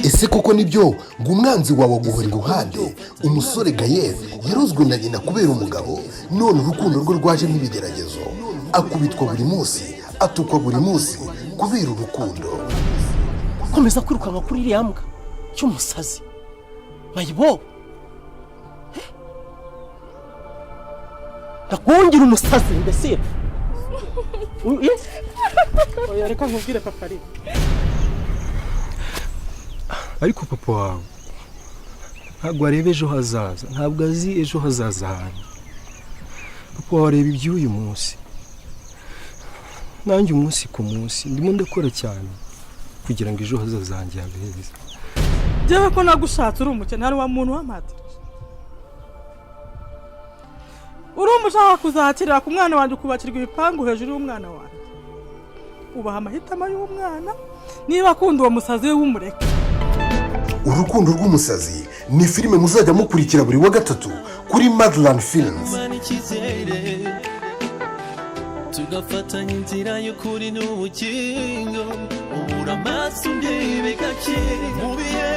ese koko nibyo ngo umwanzi wawe aguhora iruhande umusore Gayere yarozwe na nyina kubera umugabo none urukundo rwe rwajemo ibigeragezo akubitwa buri munsi atukwa buri munsi kubera urukundo komeza kwirukanka kuri iriya mbwa cy'umusazi mayibo ndakongera umusazi mbese oya reka nkubwire papa ari ariko papa wawe ntabwo areba ejo hazaza ntabwo azi ejo hazaza hanyu papa wawe areba iby'uyu munsi nanjye umunsi ku munsi ndimo ndakora cyane kugira ngo ejo hazaza hanjye habe heza njyewe ko nagushatse uri umukene hari wa muntu w'amata uri umushaka kuzakirira ku mwana wanjye ukubakirwa ibipangu hejuru y'umwana wanjye ubaha amahitamo y'umwana niba akunda uwo musazi we w'umureke urukundo rw'umusazi ni filime muzajya mukurikira buri wa gatatu kuri MOTHERLAND Films tugafatanya inzira y'ukuri n'ubugingo ubura amaso ndebe Gakire mu bihe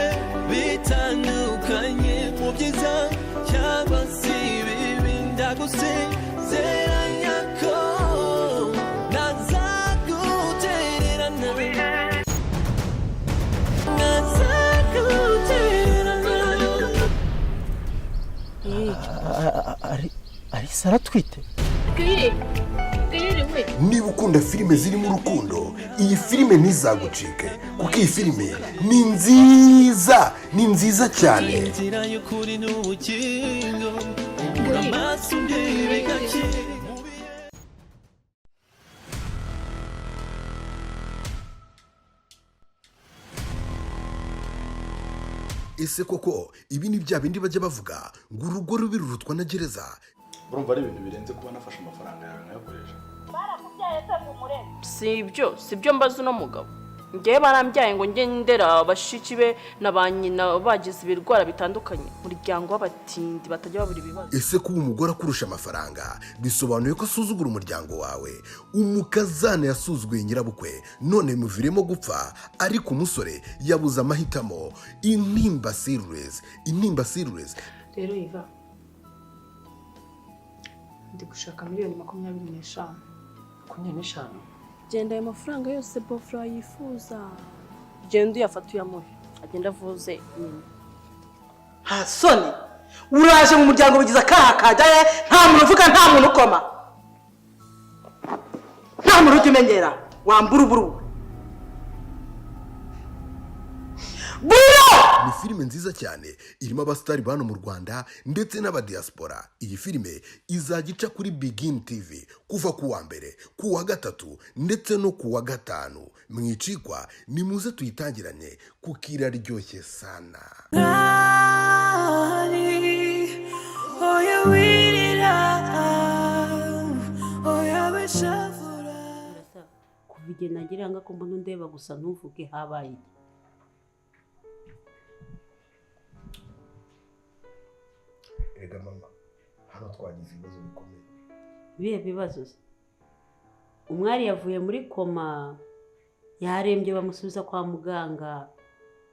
bitandukanye mu byiza cyangwa se ibibi ndagusezeranya ko ntazagutererana ari saratwite niba ukunda filime zirimo urukundo iyi filime ntizagucike kuko iyi filime ni nziza cyane ese koko ibi ni bya bindi bajya bavuga ngo urugo rubi rurutwa na gereza urumva ari ibintu birenze kuba nafashe amafaranga yawe nkayakoresha barakubyaye se umurebe sibyo mbaza uno mugabo ngewe barambyaye ngo njye ndera abashiki be na ba nyina bagize ibirwara bitandukanye umuryango w'abatindi batajya babura ibibazo ese kuba umugore akurusha amafaranga bisobanuye ko asuzugura umuryango wawe umukazana yasuzuguye nyirabukwe none muviremo gupfa ariko umusore yabuze amahitamo intimba serious rero Iva ndi gushaka miliyoni 25 25 genda ayo mafaranga yose bofra yifuza genda uyafata uyamuhe agenda avuze nyine hasoni uraje mu muryango bigize akakajaye nta muntu uvuga nta muntu ukoma nta muntu ukimenyera wamburuburu ni filime nziza cyane irimo abasitari bano mu Rwanda ndetse n'abadiaspora iyi filime izagica kuri Begin TV kuva ku wa mbere ku wa gatatu ndetse no ku wa gatanu mwicikwa ni muze tuyitangiranye kuko iraryoshye sana kuva igihe nagira ngo mbona undeba gusa ntuvuge habaye Ega mama hano twagize ibibazo bikomeye bihe bibazo umwari yavuye muri koma yarembye bamusubiza kwa muganga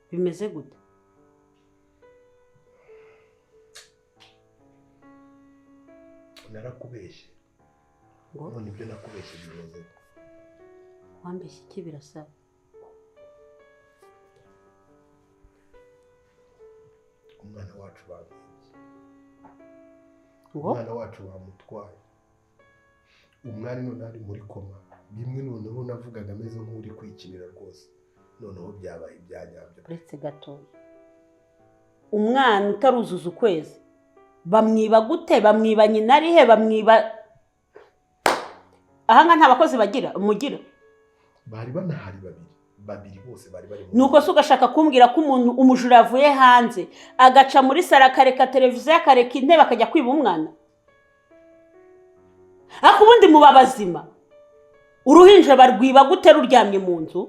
bimeze gute narakubeshye ngo none ibyo nakubeshye bimeze wambeshye iki birasaba umwana wacu babwiye ngo umwana wacu bamutwaye umwari none ari muri koma bimwe noneho navugaga ameze nk'uri kwikinira rwose noneho byabaye ibyanyabyo uretse gatoya umwana utaruzuza ukwezi bamwiba gute bamwiba nyina arihe bamwiba ahanga nta bakozi mugira bari banahari babiri bose bari nuko se ugashaka kumbwira ko umuntu umujura yavuye hanze agaca muri sara akareka televiziyo akareka intebe akajya kwiba umwana ariko ubundi muba bazima uruhinja barwiba gute ruryamye mu nzu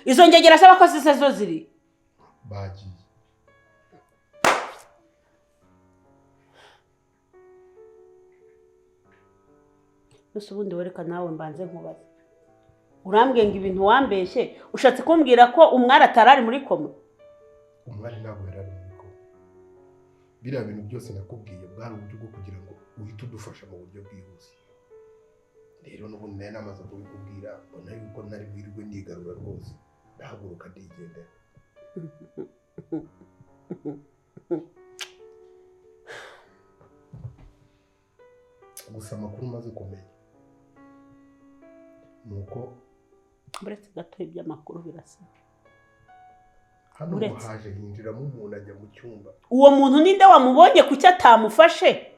izo ngegera z'abakozi se zo ziri bagiye gusa ubundi wereka nawe mbanze nkubaze urambwiye ngo ibintu wambeshye ushatse kumbwira ko umwari atarari muri koma? umwari ntabwo yarari muri koma. Biriya bintu byose nakubwiye bwari uburyo bwo kugira ngo uhite udufasha mu buryo bwihuse. Rero n'ubundi nari namaze kubikubwira mbona yuko nari bwirirwe nigarura rwose ndahaguruka ndigendera. Gusa amakuru maze kumenya nuko uretse gato iby'amakuru birasa hano haje hinjiramo umuntu ajya mu cyumba. Uwo muntu ninde wamubonye kuki atamufashe?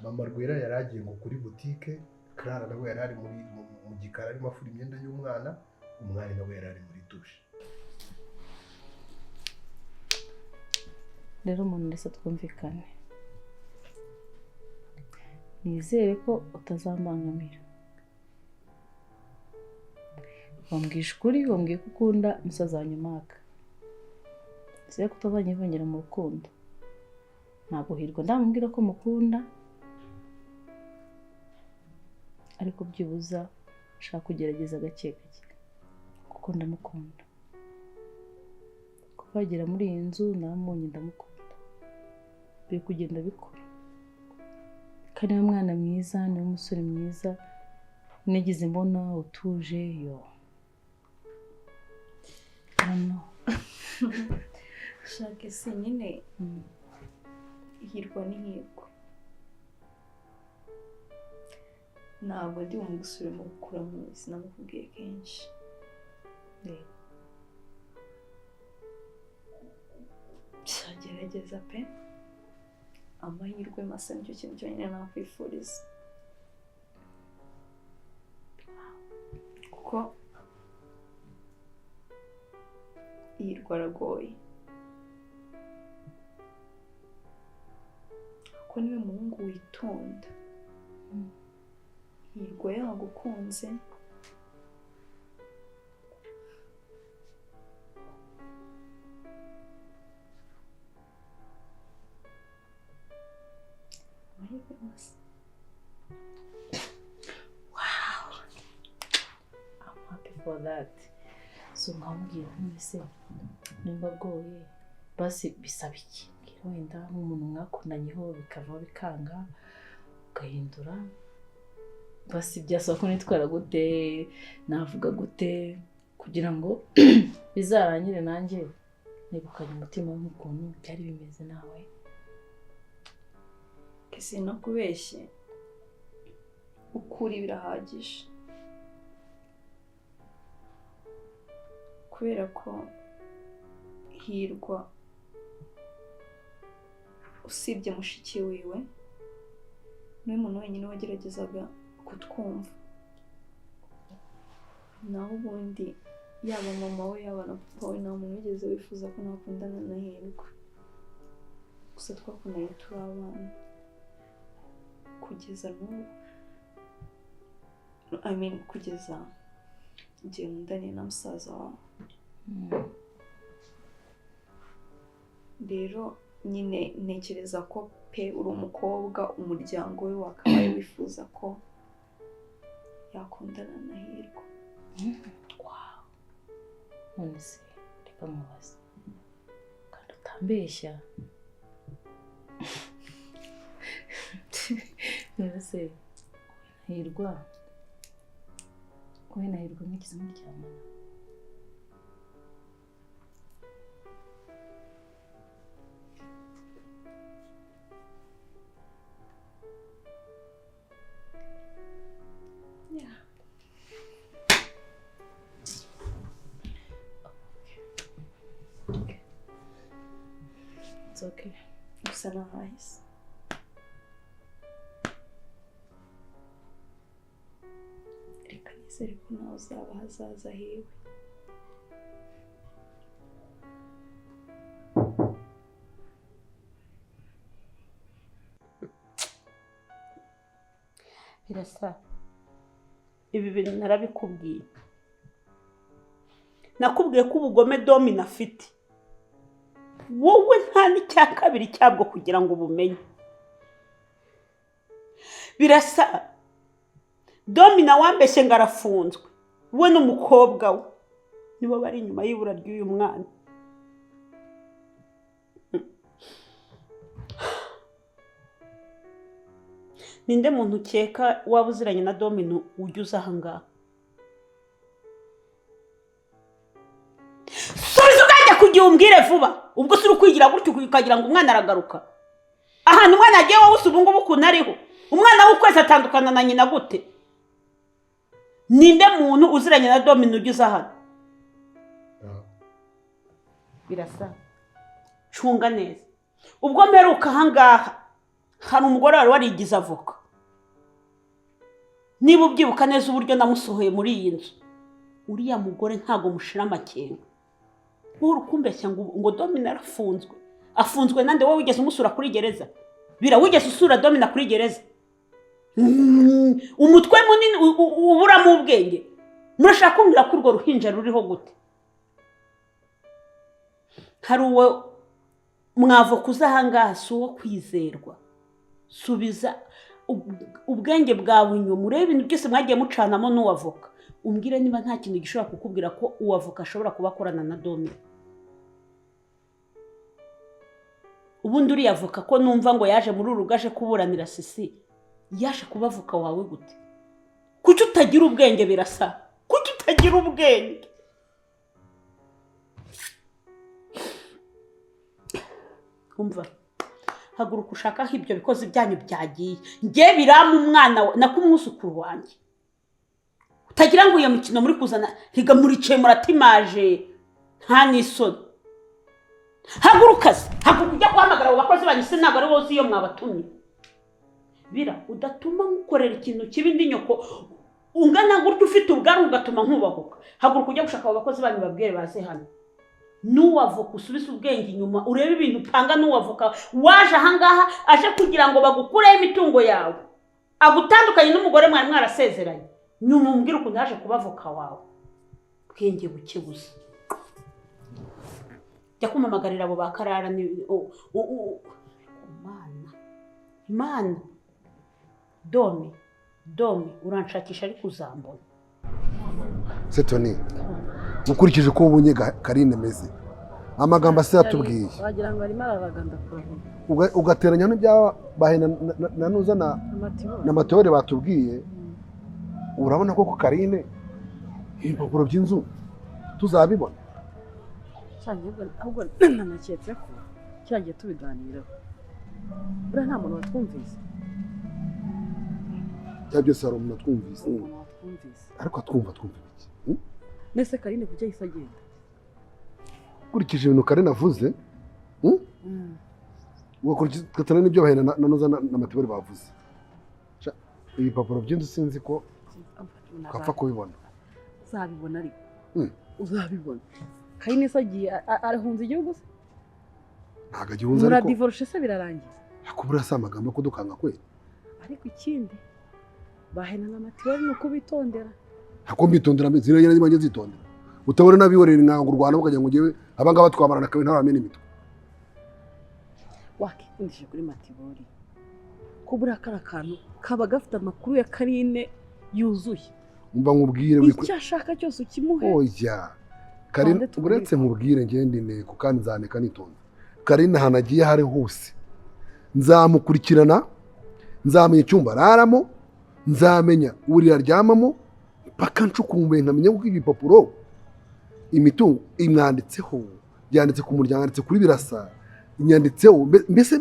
Mama Rwera yari agiye ngo kuri butike, Clara nawe yari ari mu gikari arimo afura imyenda y'umwana, umwari nawe yari ari muri dushe. Rero umuntu ndetse twumvikane, nizere ko utazambangamira. Wambwisha ukuri, wambwiye ko ukunda musaza wa nyumaka. Nizere ko utazanyivangera mu rukundo. Ntabwo hirwa ndamubwira ko mukunda, ariko byibuza shaka kugerageza gake gake kuko ndamukunda. Kuva agera muri iyi nzu namunye ndamukunda. Biri kugenda bikora. Kandi ni umwana mwiza, ni umusore mwiza. Nigize mbona utuje yo. Hano. Shaka se nyine. Hirwa ni hirwa. Ntabwo ndi umugusure mu gukura muzi namukubwiye kenshi. Gerageza pe. Amahirwe masa nicyo kintu cyonyine nakwifuriza. Kuko Hirwa aragoye. Kuko niwe muhungu witonda. Hirwa yagukunze. Wow. I'm happy for that. So nkambwira mwese nimba goye basi bisaba iki? Wenda nk'umuntu mwakundanyeho bikava bikanga ugahindura. Basi byasaba ko nitwara gute, navuga gute kugira ngo bizarangire nanjye nibukanye umutima w'ukuntu byari bimeze nawe. Kese no kubeshye ukuri birahagije. Kubera ko Hirwa usibye mushiki wiwe niwe muntu wenyine wageragezaga kutwumva. Naho ubundi yaba mama we yaba na papa we nta muntu wigeze wifuza ko nakundana na Hirwa. Gusa twakundanye turi abana kugeza n'ubu. Kugeza igihe nkundaniye na musaza wawe. Rero nyine ntekereza ko pe uri umukobwa umuryango we wakabaye wifuza ko yakundana na Hirwa. Wow. None se reka mubaze kandi utambeshya. None se Hirwa wowe na Hirwa mwigize muryamana? It's okay. Gusa nahahise. Reka nizere ko nawe uzaba hazaza hewe. Birasa ibi bintu narabikubwiye. Nakubwiye ko ubugome Domina afite wowe nta n'icya kabiri cyabwo kugira ngo ubumenye. Birasa Domina wambeshye ngo arafunzwe we n'umukobwa we nibo bari inyuma y'ibura ry'uyu mwana. Ninde muntu ukeka waba uziranye na Domino ujya uza ahangaha? Subiza ubwenge kugira umbwire vuba. Ubwo si ukwigira gutyo ukagira ngo umwana aragaruka. Ahantu umwana agiye wowe ubu ngubu ukuntu ariho. Umwana w'ukwezi atandukana na nyina gute? Ninde muntu uziranye na Domino ujya uza hano? Birasa. Cunga neza. Ubwo mperuka ahangaha hari umugore wari warigize avoka. Niba ubyibuka neza uburyo namusohoye muri iyi nzu, uriya mugore ntago mushira amakenga. Urukumbeshya ngo Domino arafunzwe. Afunzwe nande wowe wigeze umusura kuri gereza? Bira wigeze usura Domino kuri gereza? Umutwe munini ubura mu ubwenge. Murashaka kumbwira ko urwo ruhinja ruriho gute? Hari uwo mwavoka uza ahangaha si uwo kwizerwa. Subiza ubwenge bwawe inyuma urebe ibintu byose mwagiye mucanamo n'uwavoka. Umbwire niba nta kintu gishobora kukubwira ko uwavoka ashobora kuba akorana na Domino. Ubundi uri avoka ko numva ngo yaje muri urugaje kuburanira Sisi. Yaje kuba avoka wawe gute? Kuki utagira ubwenge birasa? Kuki utagira ubwenge? Umva. Haguruka ushaka aho ibyo bikozi byanyu byagiye. Ngiye biramu umwana nakumwusukuru wanjye. Utagira ngo uyo mukino muri kuzana higa murice muratimaje nta nisoni. Hagurukaze, haguruka ujya guhamagara abo bakozi banyise ntabwo ari bose iyo mwabatumye. Bira udatuma ngukorera ikintu kibi ndi nyoko ungana gutyo ufite ubwanwa ugatuma nkubahuka. Haguruka ujya gushaka abo bakozi banyu babwire baze hano. N'uwavoka usubise ubwenge inyuma urebe ibintu panga n'uwavoka waje ahangaha aje kugira ngo bagukureho imitungo yawe. Agutandukanye n'umugore mwari mwarasezeranye. Nyuma umbwira ukuntu yaje kuba avoka wawe. Bwenge buke gusa. Jya kumamagarira abo bakarara ni Mana. Domi uranshakisha ari kuzambona. Setoni. Ukurikije ko ubunye Karine meze. Amagambo ase yatubwiye. Wagira ngo arimo araraganda kure. Ugateranya n'ibya bahena na nuza na matewere batubwiye. Urabona ko Karine impapuro by'inzu tuzabibona. Cyane ahubwo nanaketse ko cyagiye tubiganiraho. Bura nta muntu watwumvise. Byose hari umuntu twumvise. Ariko twumva iki? Nese Karine kujya isagenda. Kurikije ibintu Karine avuze, ugakurikirana n'ibyo bahena na nuza na matewere bavuze. Ibi papuro by'inzu sinzi ko kapfa kubibona. Uzabibona ariko. Uzabibona. Karine sagiye arahunze igihugu se? Ntago agihunze ariko. Muradivorce se birarangiye. Akubura sa amagambo ko dukanga kwe. Ariko ikindi bahena na matewere nuko bitondera. Hako mbitondera zira nyine nimanye zitondera. Utabona nabiborera nkango Rwanda ukagira ngo ngewe abangaba twamarana kabe ntaramena imitwe. Wakifundishe kuri matewere. Kubura karakantu kaba gafite amakuru ya Karine yuzuye. Umva nkubwire wiko. Icyo ashaka cyose ukimuhe. Oya. Karine uretse nkubwire ngende nteko kandi nzaneka nitonda. Karine hanagiye hari hose. Nzamukurikirana. Nzamenya icyumba araramo. Nzamenya urira ryamamo. Paka ncukumbuye nkamenya ko ibipapuro imitungo imwanditseho. Yanditse ku muryango yanditse kuri birasa. Inyanditseho mbese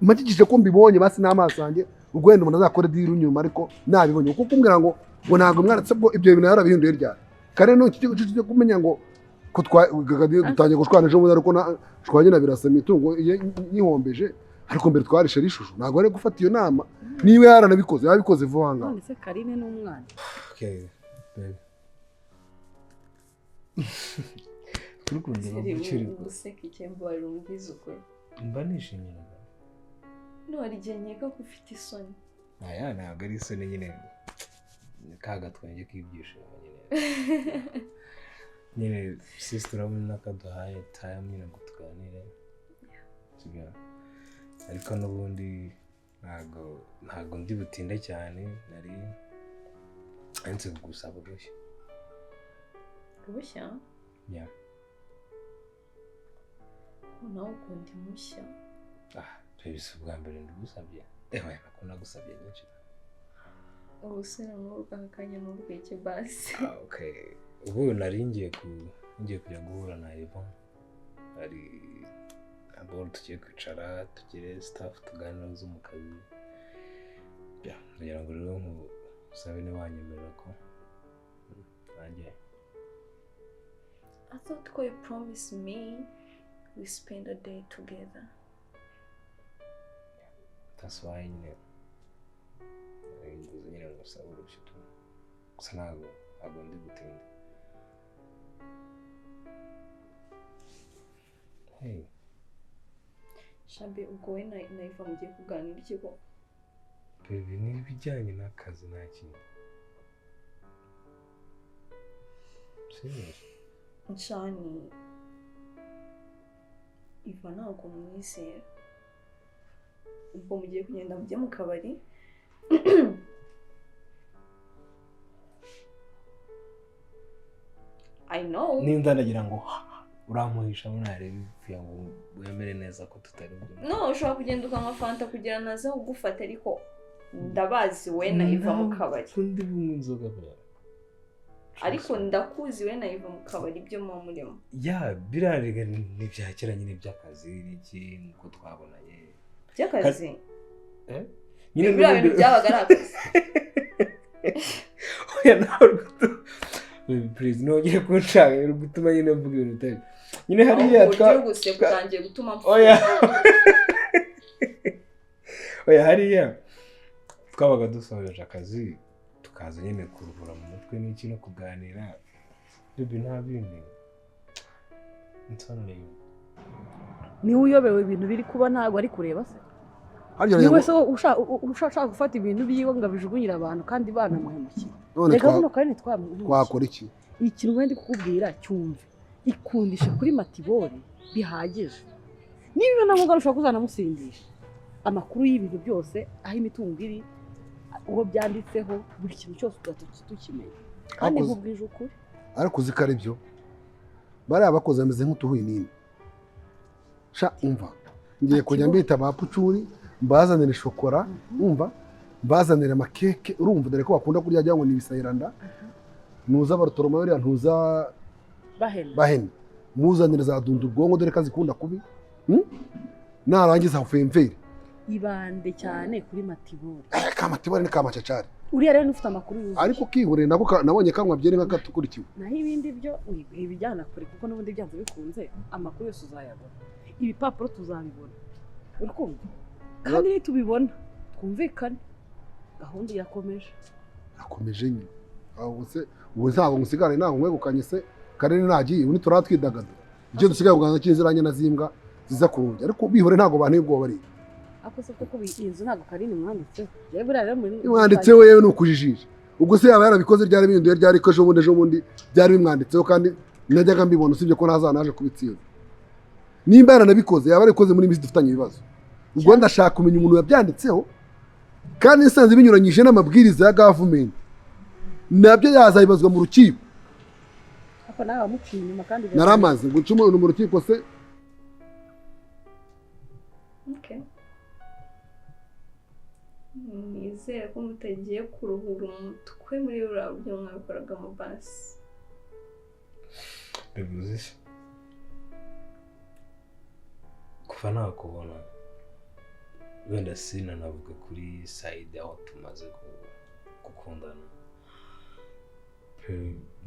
magikije ko mbibonye basi n'amaso yanjye urwendo umuntu azakora diru nyuma ariko nabibonye kuko kumbwira ngo ntago mwaratse bwo ibyo bintu yarabihinduye ryari. Kare no kiti cyo kumenya ngo ko dutangiye gushwana ejo bundi ariko shwanye na birasa imitungo yihombeje ariko mbere twarishe rishusho ntago ari gufata iyo nama niwe yaranabikoze yabikoze vuba nga. None se Karine n'umwana. Okay baby. Turukunde bamuciri guseka icyembo ari umbizo ukwe. Mba nishimye. No ari nkeka ko ufite isoni. Aya ntabwo ari isoni nyine. Kaga twenge kibyishimo nyine. Nyine sister urabona kaduhaye time nyine ngo tuganire. Sibyo. Ariko n'ubundi ntago ndi butinde cyane nari anze gusaba gushya. uruhushya Yeah. nawe ukunda impushya Twebise ubwa mbere ndugusabye ewe ko nagusabye nyinshi ubu se n'urugo akanya n'urweke basi okay ubu nari ngiye kujya guhura na Eva ari aboro tugiye kwicara tugire staff tuganira zo mu kazi kugira ngo rero musabe ne wanyemerera ko nanjye I thought you promised me we spend a day together. That's why nyine ngusaba urushyi tu gusa ntabwo ndi gutinda. Hey Shabe ubwo we na Eva mugiye kuganira iki ko? Baby ni ibijyanye n'akazi nta kintu. Serious? Nshani Eva ntabwo mwizera. Ubwo mugiye kugenda mujye mu kabari I know. Ninda ndagira ngo uramuhisha munarebe kugira ngo wemere neza ko tutari byo. No, ushobora kugenda ukanywa fanta kugira naze ugufata ariko ndabazi we na Eva mu kabari. Kundi bumwe bya. Ariko ndakuzi we na Eva mu kabari ibyo mu murimo. Ya birarega n'ibyakera nyine by'akazi n'iki nuko twabonanye. By'akazi? Nyine ibintu byabaga ari akazi. Oya nawe please no ugire kunshaka uri gutuma nyine mvuga ibintu bitari. Nyine hariya twaguse kutangiye gutuma mvuga. Oya hariya twabaga dusohoje akazi tukaza nyine kuruhura mu mutwe n'iki no kuganira. Bibi nta bindi. Ntone. Ni uyobewe ibintu biri kuba ntago ari kureba se. Ni wese ushaka gufata ibintu biyiwe ngo abijugunyira abantu kandi banamuhemukiye. Reka buno kandi twakora iki? Ikintu wende kukubwira cyumve. Ikundisha kuri matibori bihagije. Niba namugara ushaka kuzana musindisha. Amakuru y'ibintu byose aho imitungo iri uwo byanditseho buri kintu cyose tukimenya. Kandi nkubwije ukuri. Ariko uzikara ibyo. Bari abakoze ameze nk'utuhuye nini. Sha umva. Ngiye kujya mbita abapucuri mbazanira shokora umva mbazanira amakeke urumva dore ko bakunda kurya ajya ngo nibisayiranda nuza barutoroma bari ntuza bahene muzanira za dundu rwongo dore kazikunda kubi narangiza hufemvere ibande cyane kuri matibori kamatibori ni kamacacari uriya rero ufite amakuru yuzuye ariko kihore nako nabonye kamwa byere nk'akatukurikiwe naho ibindi byo ibijyana kure kuko n'ubundi byanze bikunze amakuru yose uzayabona ibipapuro tuzabibona urukumva kandi nitubibona twumvikane gahunda irakomeje nyine aho se ubu ntabwo ngusigare ntabwo mwegukanye se karere nagiye ubu turatwidagadura icyo dusigaye kuganza cy'inziranye na zimbwa ziza kurungi ariko bihore ntabwo banteye ubwoba bari ako se kuko inzu ntabwo karini mwanditseho yewe rero mwanditseho yewe nukujijije ubwo se yaba yarabikoze ryari binduye ryari ko ejo bundi byari bimwanditseho kandi najyaga mbibona usibye ko ntazanaje kubitsinda nimba yaranabikoze yaba yarabikoze muri misi dufitanye ibibazo ubwo ndashaka kumenya umuntu yabyanditseho kandi nsanze binyuranyije n'amabwiriza ya government nabyo yazabibazwa mu rukiko ako nawe wamuciye inyuma kandi naramaze ngo uce umuntu mu rukiko se okay nizere ko mutagiye kuruhura umutwe muri uriya buryo mwabikoraga mu basi bivuze kuva nakubona wenda sina navuga kuri side aho tumaze gukundana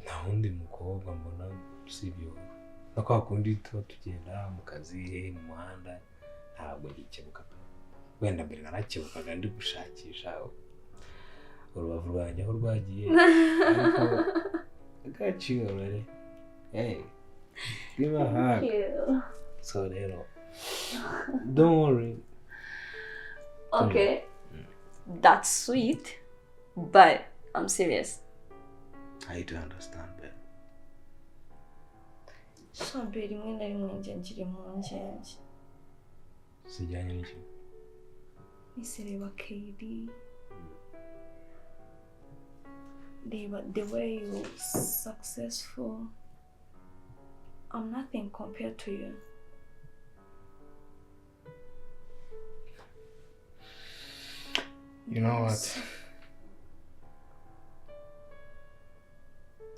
nta wundi mukobwa mbona usibye na kwa kundi tuba tugenda mu kazi mu muhanda ntabwo gikebuka wenda mbere narakebukaga ndi gushakisha urubavu rwanjye aho rwagiye ariko agaciro rero give a hug so rero don't worry. Okay, that's sweet, but I'm serious. I do understand, babe. Shabe rimwe na rimwe njye mu njenge. Sijyanye n'iki? Ese reba KD. Reba the way you successful. I'm nothing compared to you. You know what?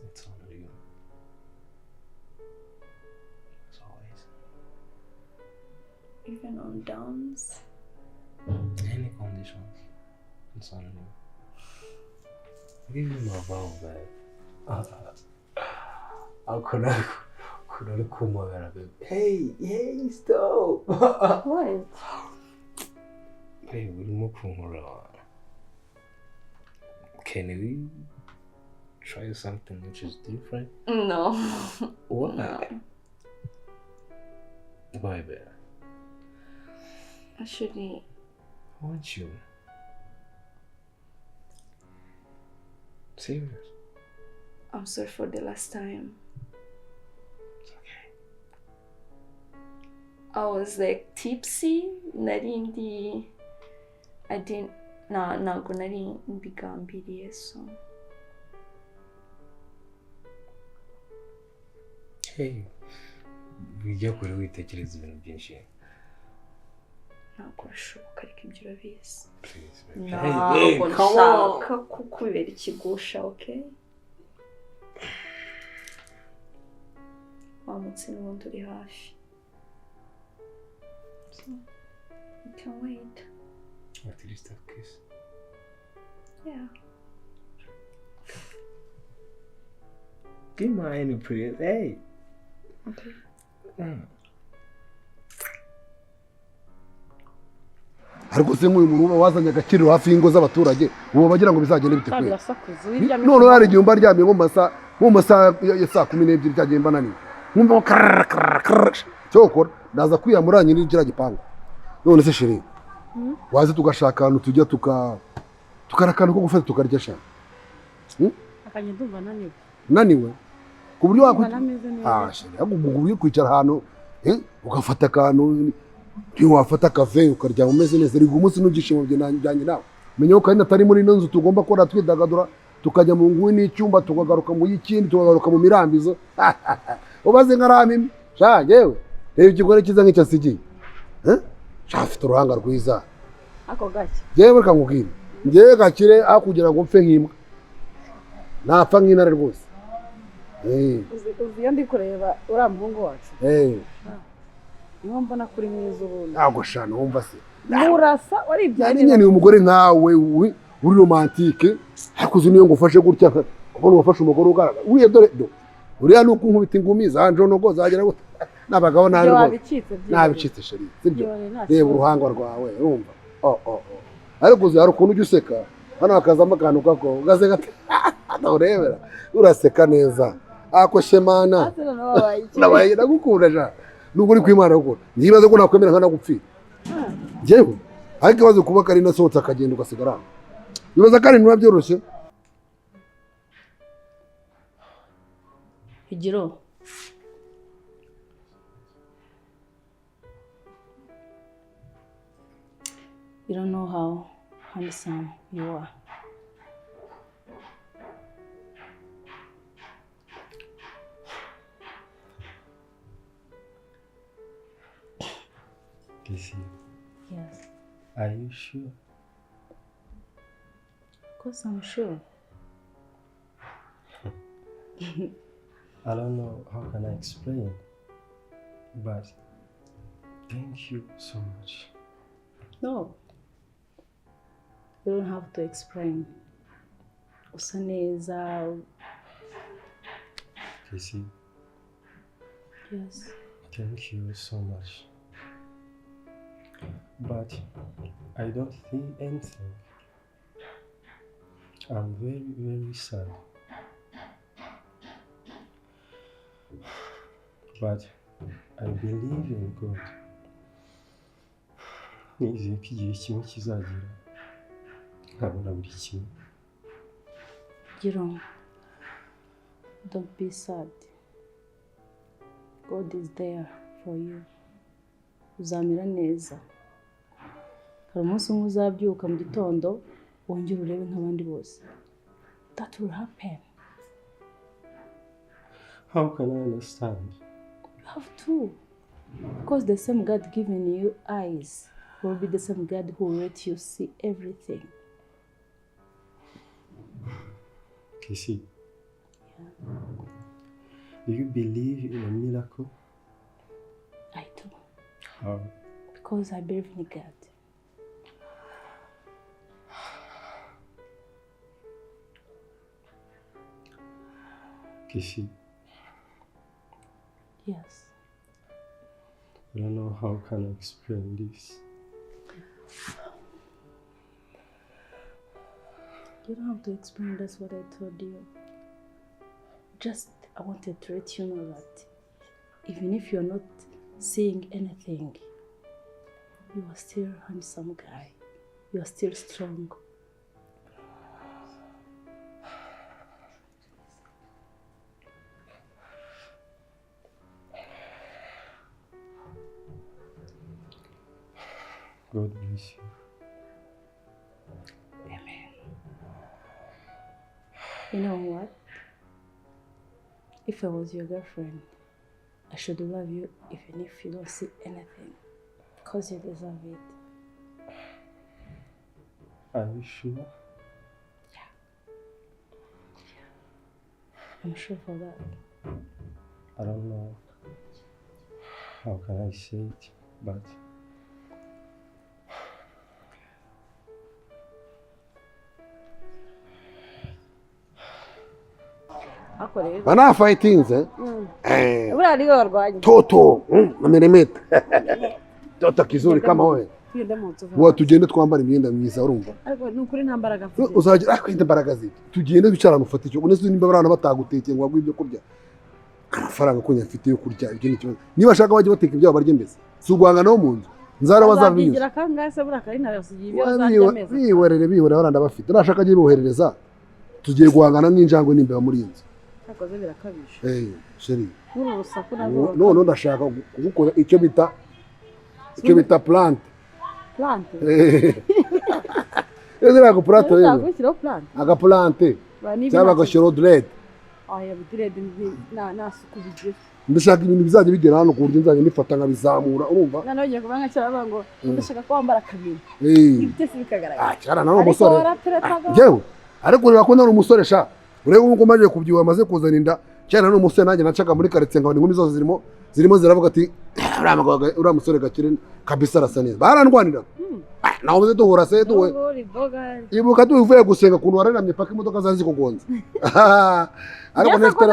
It's all you. As always. Even on downs. Any conditions. It's all you. Give me my vow, babe. How could I come over, babe? Hey, stop! What? Hey, we'll Can we try something which is different? No. Why? No. Why, babe? Actually, I want you. Serious? I'm sorry for the last time. It's okay. I was like tipsy. I didn't. Ntabwo nari mbigambiriye so. Hey, wijya kure witekereza ibintu byinshi. Ntabwo bishoboka ariko ibyo urabizi. Please, babe. Ntabwo nshaka kukubera ikigusha, okay? Wamutse n'ubundi uri hafi. So, you can wait. At least a kiss. Yeah. Give me any praise. Hey. Okay. ariko se nk'uyu muntu uba wazanye Gakire hafi y'ingo z'abaturage ubu bagira ngo bizagende bite kwe birasakuza wiryamye none hari igihe umba aryamye nko mu masaha ya saa 12 cyagiye mba nani nkumva cyokora ndaza kwiyamuranye n'ikira gipangu none se sheri waze tugashaka ahantu tujya tukarakana ko gufata tukarya sha akanye ndumva naniwe ku buryo wakwita sheri agumuguru kwicara ahantu ugafata akantu wafata kafe ukarya umeze neza ariko umunsi n'ugishimo byanjye nawe menye ko kandi atari muri nzu tugomba kora twidagadura tukajya mu nguni n'icyumba tukagaruka mu yikindi tukagaruka mu mirambizo ubaze nkarami sha yewe reba ikigore kiza nk'icyasigiye shafite uruhanga rwiza ako gake yewe kamubwira ngiye Gakire akugira ngo mfe nk'imbwa napfa nk'intare rwose uzi iyo ndi kureba uriya muhungu wacu niyo mbona kuri mwiza ubundi ntabwo shana wumva se murasa waribyariye nyine umugore nkawe uri romantike hakuze niyo ngufashe gutya kubona wafashe umugore ugaragara uriye dore uriya nuko nkubita ingumi za njonogo zagera gute nabagabo nabicitse sheri sibyo reba uruhanga rwawe urumva ariko uzi hari ukuntu ujya useka hano hakazamo akantu kako ugaseka utarebera uraseka neza ako shemana nabaye nagukunda ja nubwo uri kwimana gukora nyibaze ko nakwemera nkana gupfira jewe ariko ibaze kuba kari nasohotse akagenda ugasigara bibaza kandi niba byoroshye Higiro you don't know how handsome you are. Yes. Are you sure? Of course I'm sure. I don't know how can I explain, but thank you so much. No, you don't have to explain. Usa neza. Casey. Yes. Thank you so much. But I don't think anything. I'm very, very sad. But I believe in God. Nizeye ko igihe kimwe kizagera nkabona buri kimwe. Giro, don't be sad. God is there for you. Uzamera neza. Hari umunsi umwe uzabyuka mu gitondo wongere urebe nk'abandi bose. That will happen. How can I understand? have to. Because the same God giving you eyes will be the same God who will let you see everything. Kissy, do you believe in a miracle? I do. How? Because I believe in God. Kissy, Yes. I don't know how can I explain this. You don't have to explain, that's what I told you. Just, I wanted to let you know that even if you're not seeing anything, you are still a handsome guy. You are still strong. God bless you. Amen. You know what? If I was your girlfriend, I should love you even if you don't see anything. Because you deserve it. Are you sure? I'm sure for that. I don't know how can I say it, but Ako rero. banafayitinze Buriya niwe warwanye. toto ameremeta toto kizuri kama wewe Tugende mu nzu. wa tugende twambara imyenda myiza urumva Ariko ni ukuri nta mbaraga mfite. uzagira kwita imbaraga ziki tugende bicarana ufata icyo unese nimba barana batagutekeye ngo wagwe ibyo kurya amafaranga ko nyafite yo kurya ibyo ni kibazo niba ashaka bajye bateka ibyo barya mbese si ugwanga no mu nzu nzara bazabinyuza Azabigira kangahe se buriya kari nabasigiye ibyo bazarya meza. biwerere baranda bafite nashaka agiye boherereza tugiye guhangana n'injangwe n'imbeba muri inzu Akoze birakabije. sheri Uru rusaku nabwo. none ndashaka kugukora icyo bita plant Plante. Ezira ku plant Ntabwo gushyiraho plante. aga plant cyangwa agashiro dread Aya dread na suku bigira. ndashaka ibintu bizajya bigera hano ku buryo nzajya nifata nkabizamura urumva None ugiye kuba nka cyara ngo ndashaka ko wambara kabiri. Ibitesi bikagaragara. cyara nawe umusore Ariko yewe ariko ureba ko nari umusore sha ureba uko maje kubyiwa amaze kuzana inda cyane n'umusore nanjye nacaga muri quartier ngo inkumi zose zirimo ziravuga ati uriya musore Gakire kabisa arasa neza barandwanira naho uze duhura se duwe ibuka tuvuye gusenga kuntu wararamye paka imodoka zazi kugonza ariko nefite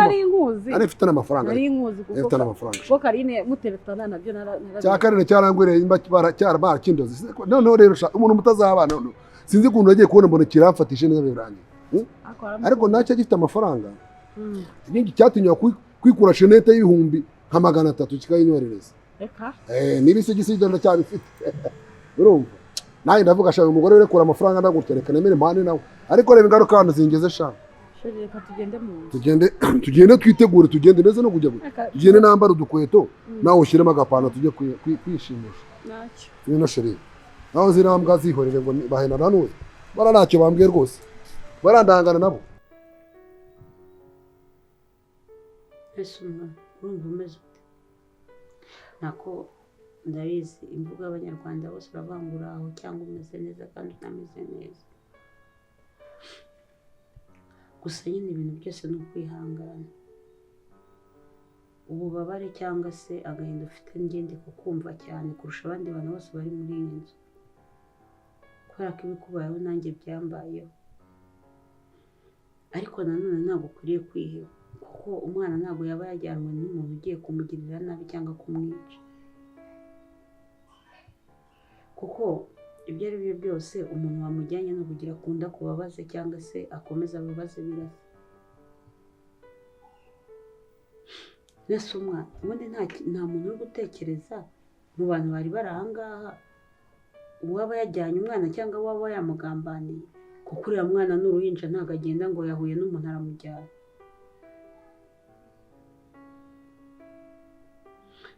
n'amafaranga nari inkuzi nefite n'amafaranga ko Karine muteretana nabyo cya Karine cyarangwereye imba cyara kindozi none rero umuntu mutazabana none sinzi kuntu yagiye kubona mbona kiramfatishe neza biranye ariko nacyo gifite amafaranga n'iki cyatinywa kwikura shenete y'ibihumbi nka 300 kikayinyorereza reka nibise gisidana cyane ifite urumva naye ndavuga shaka umugore urekura amafaranga ndagutwereka nemere mpane nawe ariko reba ingaruka hano zingeze sha reka tugende mu tugende twitegure tugende neza no kujya tugende nambara udukweto nawe ushyiremo agapana tujye kwishimisha nacyo no sheri naho zirambwa zihorere ngo bahena nanuze bara ntacyo bambwiye rwose barandangana nabo urumva umeze ute nako ndabizi imvugo y'abanyarwanda bose bavangura aho cyangwa umeze neza kandi utameze neza gusa nyine ibintu byose ni ukwihangana ububabare cyangwa se agahinda ufite ngende kukumva cyane kurusha abandi bantu bose bari muri iyi nzu kubera ko ibikubayeho nanjye byambayeho ariko nanone ntabwo ukwiriye kwiheba kuko umwana ntabwo yaba yajyanwe n'umuntu ugiye kumugirira nabi cyangwa kumwica kuko ibyo ari byo byose umuntu wamujyanye no kugira akunda kubabaze cyangwa se akomeza ababaze birasa nese umwana ubundi nta muntu uri gutekereza mu bantu bari bari ahangaha uwaba yajyanye umwana cyangwa uwaba yamugambaniye kuko uriya mwana n'uruhinja ntabwo agenda ngo yahuye n'umuntu aramujyana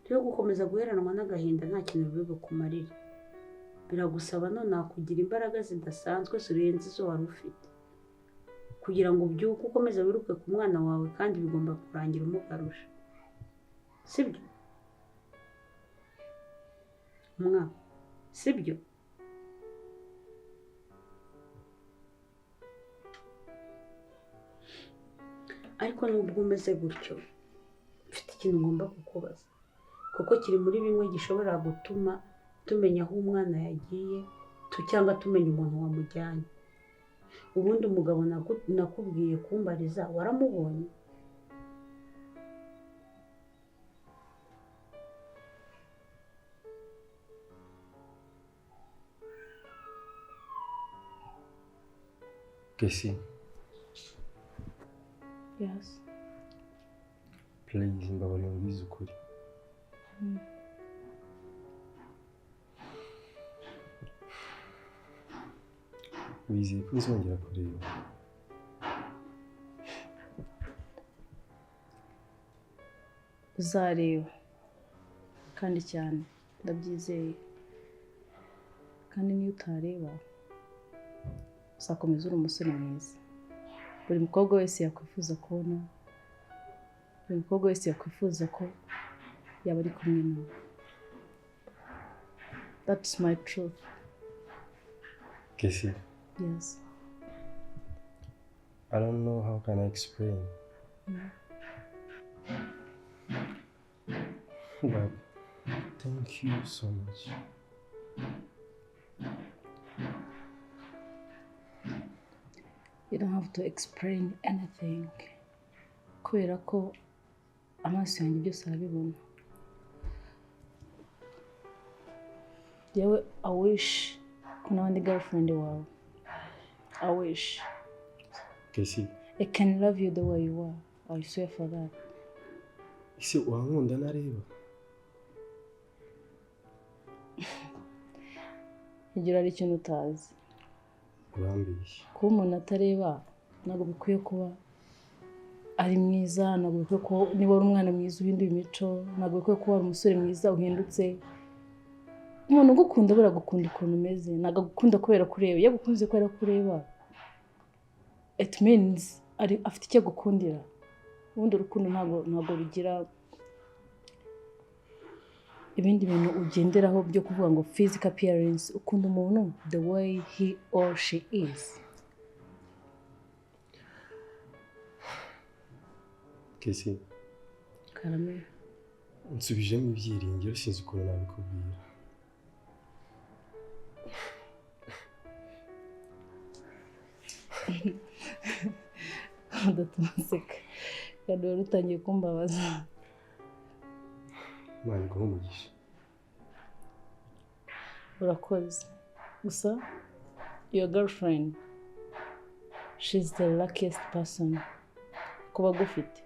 rero gukomeza guheranwa n'agahinda nta kintu biri bukumarire biragusaba none kugira imbaraga zidasanzwe zirenze izo wari ufite kugira ngo ubyuke ukomeze wiruke ku mwana wawe kandi bigomba kurangira umugarusha sibyo umwana sibyo ariko nubwo umeze gutyo mfite ikintu ngomba kukubaza kuko kiri muri bimwe gishobora gutuma tumenya aho umwana yagiye cyangwa tumenya umuntu wamujyanye. Ubundi umugabo nakubwiye kumbariza waramubonye? Kesi, Yes. please mbabarira mbwize ukuri. Wizeye ko nzongera kureba? Uzareba kandi cyane ndabyizeye, kandi niyo utareba uzakomeza uri umusore mwiza. Buri mukobwa wese yakwifuza kubona, buri mukobwa wese yakwifuza ko yaba ari kumwe nawe. That's my truth. Kesi, Yes. I don't know how can I explain. But thank you so much. You don't have to explain anything. Kubera ko amaso yanjye byose arabibona. Yewe I wish kuna wandi girlfriend wawe. I wish. Kesi, I can love you the way you are. I swear for that. ese wankunda nareba? Igira ari ikintu utazi. Urambeshya. Kuba umuntu atareba ntabwo bikwiye kuba ari mwiza, ntabwo bikwiye ko niba uri umwana mwiza uhinduye imico, ntabwo bikwiye kuba ari umusore mwiza uhindutse. Umuntu ugukunda buragukunda ukuntu umeze, ntabwo agukunda kubera kureba. Iyo agukunze kubera kureba, it means afite icyo agukundira. Ubundi urukundo ntabwo rugira ibindi bintu ugenderaho byo kuvuga ngo physical appearance. Ukunda umuntu the way he or she is. Kesi, Karame, nsubijemo ibyiringiro sinzi ukuntu nabikubwira. udatonseka kandi wari utangiye kumbabaza. Imana iguhe umugisha. Murakoze. Gusa your girlfriend, she's the luckiest person kuba gufite.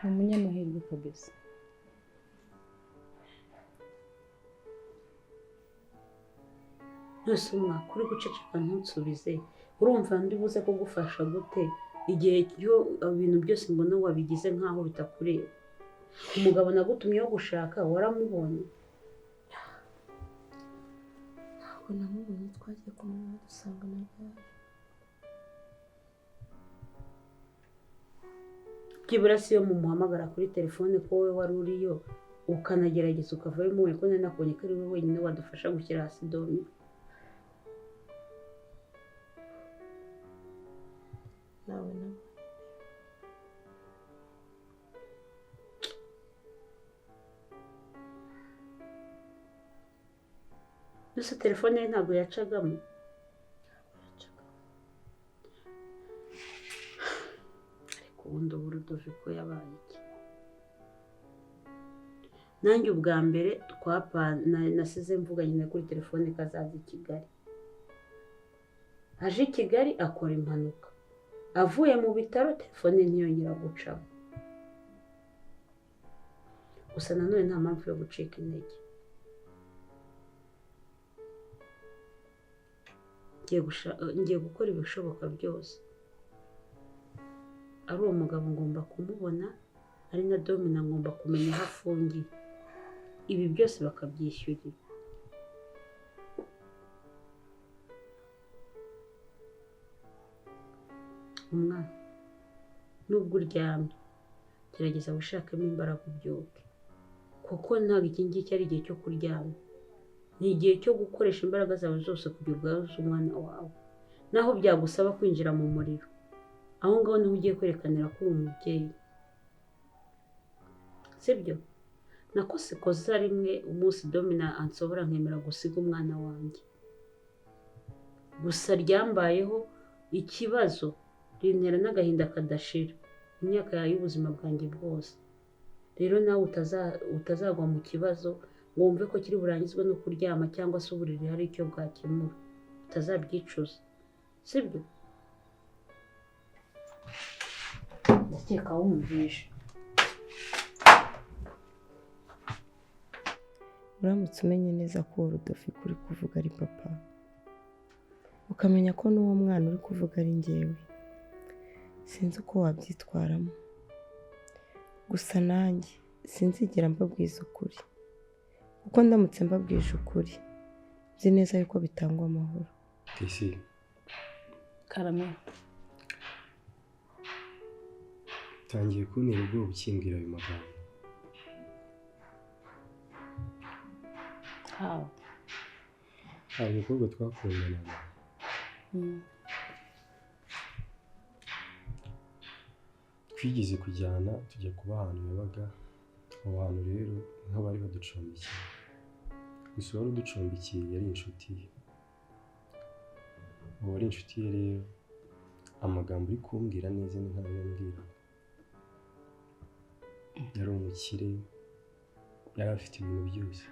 Umunyamahirwe kabisa. Nose kuri guceceka ntusubize. Urumva ndi buze kugufasha gute igihe cyo ibintu byose mbona wabigize nkaho bitakureba? Umugabo nagutumyeho gushaka waramubonye? Ntabwo namubonye, twagiye kumenya dusanga nawe. Byibura si yo mumuhamagara kuri telefone ko wowe wari uriyo ukanagerageza ukavayo muwe ko nakubonye ko ari we wenyine wadufasha gushyira hasi domi. Nawe Nose telefone ye ntabwo yacagamo? Ariko ubundi ubu Rudoviko yabaye iki? Nanjye ubwa mbere nasize mvuganye na kuri telefone kazaza i Kigali. Aje i Kigali akora impanuka. Avuye mu bitaro telefone ntiyongera gucamo. Gusa nanone nta mpamvu yo gucika intege. Ngiye gukora ibishoboka byose. Ari uwo mugabo ngomba kumubona, ari na Domina ngomba kumenya aho afungiye. Ibi byose bakabyishyurira. Umwana nubwo uryamye gerageza wishakemo imbaraga ubyuke, kuko ntabwo iki ngiki ari igihe cyo kuryama, ni igihe cyo gukoresha imbaraga zawe zose kugira ubwaze umwana wawe, naho byagusaba kwinjira mu muriro, aho ngaho niho ugiye kwerekanira ko uri umubyeyi, sibyo? Nakose koza rimwe umunsi Domina ansobora nkemera gusiga umwana wanjye, gusa ryambayeho ikibazo rintera n'agahinda kadashira imyaka yawe y'ubuzima bwanjye bwose. Rero nawe utazagwa mu kibazo ngo wumve ko kiri burangizwe no kuryama cyangwa se uburiri hari icyo bwakemura, utazabyicuza, sibyo? Ndakeka wumvishe. Uramutse umenye neza ko Rudolphe uri kuvuga ari papa, ukamenya ko n'uwo mwana uri kuvuga ari njyewe, sinzi uko wabyitwaramo. Gusa nanjye sinzigera mbabwiza ukuri, kuko ndamutse mbabwije ukuri nzi neza yuko bitangwa amahoro. Isi Karame, tangiye kuntera ubwoba ukimbwira ayo magambo. how? Hari umukobwa twakundanaga, twigeze kujyana tujya kuba ahantu yabaga. Aho hantu rero nk'abari baducumbikiye, gusa uwari uducumbikiye yari inshuti ye. Uwo wari inshuti ye rero amagambo uri kumbwira neza ni nkayo yambwiraga. Yari umukire, yari afite ibintu byose,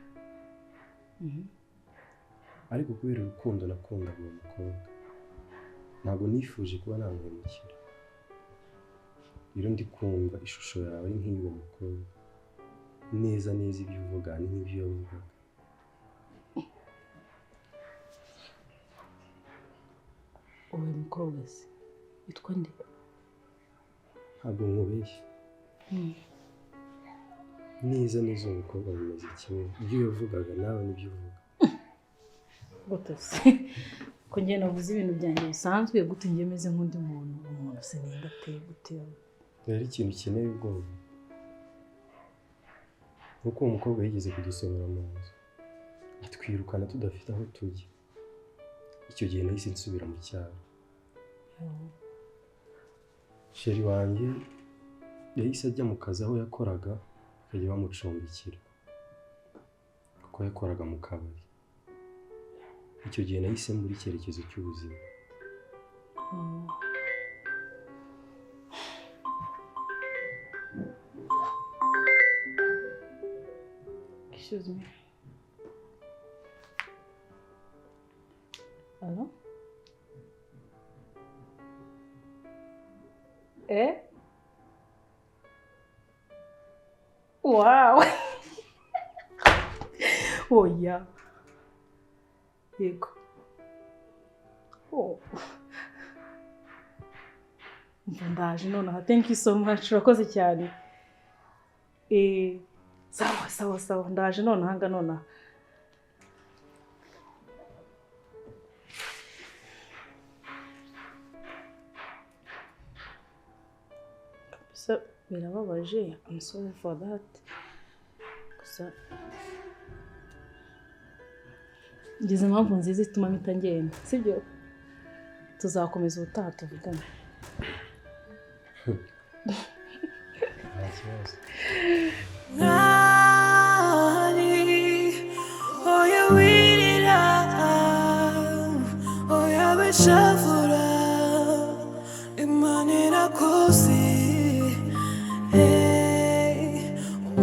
ariko kubera urukundo nakundaga uwo mukobwa ntabwo nifuje kuba namuhemukira. Rero ndi kumva ishusho yawe ari nk'iy'uwo mukobwa, neza neza ibyo uvuga ni nk'ibyo yavugaga. Uwo mukobwa se witwa nde? Ntabwo nkubeshya, neza neza uwo mukobwa bimeze kimwe, ibyo yavugaga nawe nibyo uvuga. Gute se ko njye navuze ibintu byanjye bisanzwe, gute njye meze nk'undi muntu? Umuntu se ninda ateye gute? Rero ikintu ukeneye ubwoba, nuko uwo mukobwa yigeze kudusohora mu nzu atwirukana tudafite aho tujya. Icyo gihe nahise nsubira mu cyaro. Sheri wanjye yahise ajya mu kazi aho yakoraga, bakajya bamucumbikira kuko yakoraga mu kabari. Icyo gihe nahise muri icyerekezo cy'ubuzima. Excuse me. Hello? Wow. Oh yeah. Yego. Oh. Ndaje nonaha. Thank you so much. Murakoze cyane. Sawa. Ndaje nonaha nga nonaha. So, birababaje. I'm sorry for that. Gusa ngize impamvu nziza ituma mpita ngenda, sibyo? Tuzakomeza ubutaha tuvugane. Nta kibazo. Oya wirira, oya beshavura, Imana irakoze,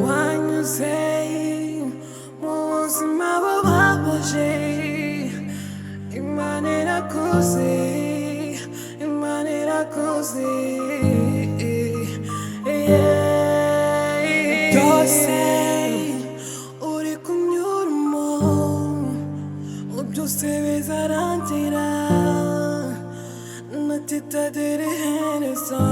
wanyuze mu buzima bubabaje, Imana irakoze, Imana irakoze, byose uri kunyuramo, byose bizarangira, natitadire iherezo.